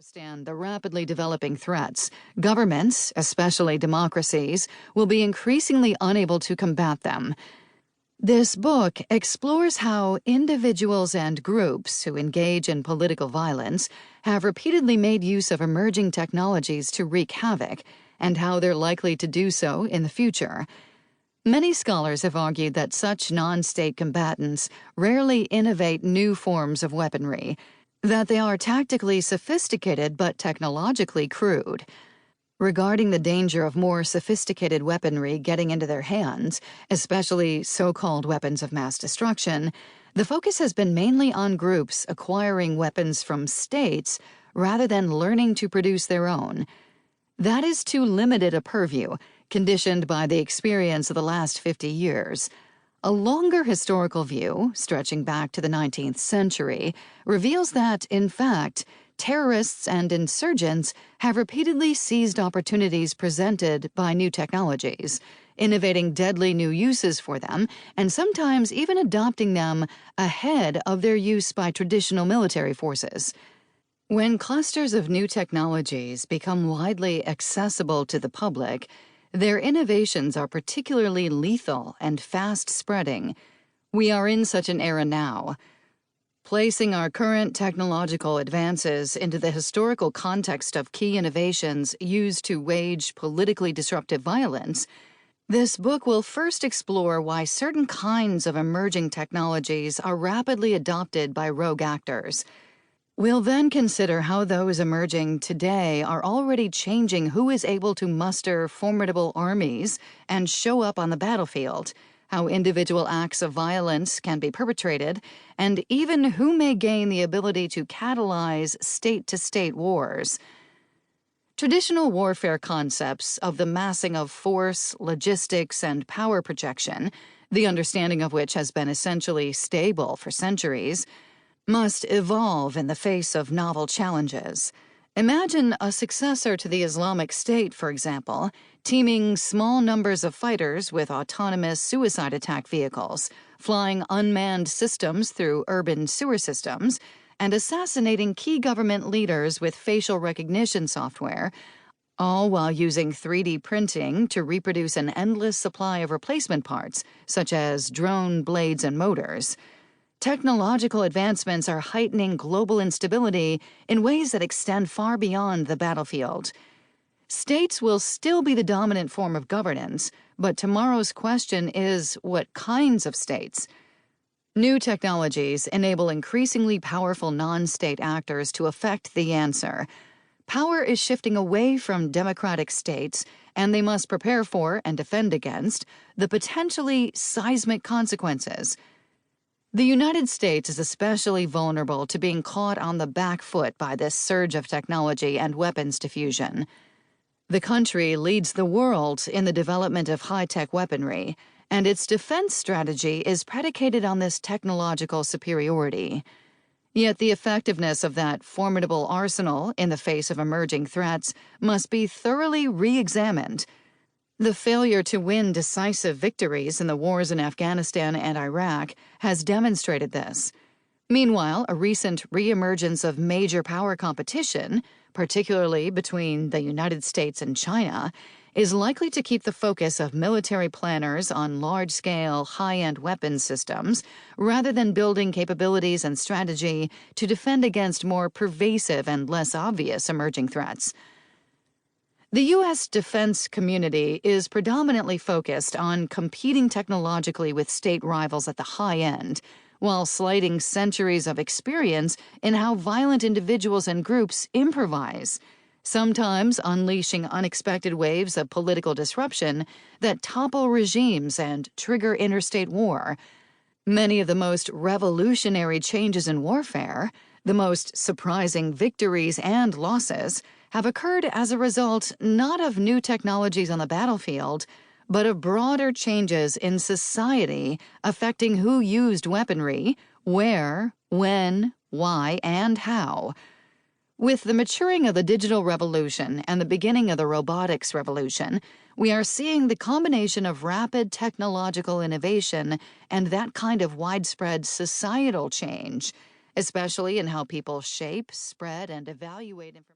understand the rapidly developing threats, governments, especially democracies, will be increasingly unable to combat them. This book explores how individuals and groups who engage in political violence have repeatedly made use of emerging technologies to wreak havoc, and how they're likely to do so in the future. Many scholars have argued that such non-state combatants rarely innovate new forms of weaponry, that they are tactically sophisticated but technologically crude. Regarding the danger of more sophisticated weaponry getting into their hands, especially so-called weapons of mass destruction, the focus has been mainly on groups acquiring weapons from states rather than learning to produce their own. That is too limited a purview, conditioned by the experience of the last 50 years. A longer historical view, stretching back to the 19th century, reveals that, in fact, terrorists and insurgents have repeatedly seized opportunities presented by new technologies, innovating deadly new uses for them, and sometimes even adopting them ahead of their use by traditional military forces. When clusters of new technologies become widely accessible to the public, their innovations are particularly lethal and fast-spreading. We are in such an era now. Placing our current technological advances into the historical context of key innovations used to wage politically disruptive violence, this book will first explore why certain kinds of emerging technologies are rapidly adopted by rogue actors. We'll then consider how those emerging today are already changing who is able to muster formidable armies and show up on the battlefield, how individual acts of violence can be perpetrated, and even who may gain the ability to catalyze state-to-state wars. Traditional warfare concepts of the massing of force, logistics, and power projection, the understanding of which has been essentially stable for centuries, must evolve in the face of novel challenges. Imagine a successor to the Islamic State, for example, teaming small numbers of fighters with autonomous suicide attack vehicles, flying unmanned systems through urban sewer systems, and assassinating key government leaders with facial recognition software, all while using 3D printing to reproduce an endless supply of replacement parts, such as drone blades and motors. Technological advancements are heightening global instability in ways that extend far beyond the battlefield. States will still be the dominant form of governance, but tomorrow's question is what kinds of states? New technologies enable increasingly powerful non-state actors to affect the answer. Power is shifting away from democratic states, and they must prepare for and defend against the potentially seismic consequences. The United States is especially vulnerable to being caught on the back foot by this surge of technology and weapons diffusion. The country leads the world in the development of high-tech weaponry, and its defense strategy is predicated on this technological superiority. Yet the effectiveness of that formidable arsenal in the face of emerging threats must be thoroughly re-examined. The failure to win decisive victories in the wars in Afghanistan and Iraq has demonstrated this. Meanwhile, a recent re-emergence of major power competition, particularly between the United States and China, is likely to keep the focus of military planners on large-scale, high-end weapons systems, rather than building capabilities and strategy to defend against more pervasive and less obvious emerging threats. The U.S. defense community is predominantly focused on competing technologically with state rivals at the high end, while slighting centuries of experience in how violent individuals and groups improvise, sometimes unleashing unexpected waves of political disruption that topple regimes and trigger interstate war. Many of the most revolutionary changes in warfare, the most surprising victories and losses, have occurred as a result not of new technologies on the battlefield, but of broader changes in society affecting who used weaponry, where, when, why, and how. With the maturing of the digital revolution and the beginning of the robotics revolution, we are seeing the combination of rapid technological innovation and that kind of widespread societal change, especially in how people shape, spread, and evaluate information.